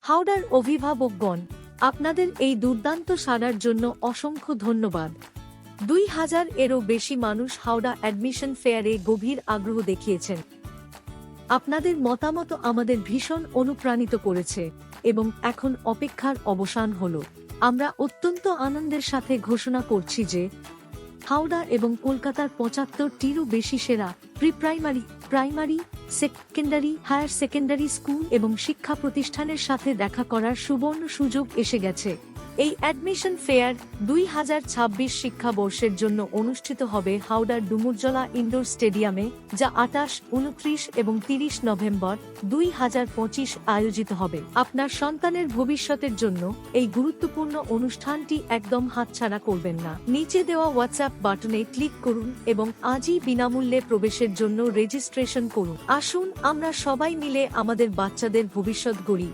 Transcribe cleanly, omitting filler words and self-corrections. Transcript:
হাওড়ার অভিভাবকগণ, আপনাদের এই দুর্দান্ত সাড়ার জন্য অসংখ্য ধন্যবাদ। 2000-এরও বেশি মানুষ হাওড়া অ্যাডমিশন ফেয়ারে গভীর আগ্রহ দেখিয়েছেন। আপনাদের মতামত আমাদের ভীষণ অনুপ্রাণিত করেছে এবং এখন অপেক্ষার অবসান হলো। আমরা অত্যন্ত আনন্দের সাথে ঘোষণা করছি যে হাওড়া এবং কলকাতার 75টিরও বেশি সেরা primary, secondary, higher secondary school এবং শিক্ষা প্রতিষ্ঠানের সাথে দেখা করার সুবর্ণ সুযোগ এসে গেছে। এই অ্যাডমিশন ফেয়ার 2026 শিক্ষাবর্ষের জন্য অনুষ্ঠিত হবে হাওড়ার ডুমুরজলা ইনডোর স্টেডিয়ামে, যা 28, 29 এবং 30 নভেম্বর 2025 আয়োজিত হবে। আপনার সন্তানের ভবিষ্যতের জন্য এই গুরুত্বপূর্ণ অনুষ্ঠানটি একদম হাতছাড়া করবেন না। নিচে দেওয়া হোয়াটসঅ্যাপ বাটনে ক্লিক করুন এবং আজই বিনামূল্যে প্রবেশের জন্য রেজিস্ট্রেশন করুন। আসুন আমরা সবাই মিলে আমাদের বাচ্চাদের ভবিষ্যৎ গড়ি।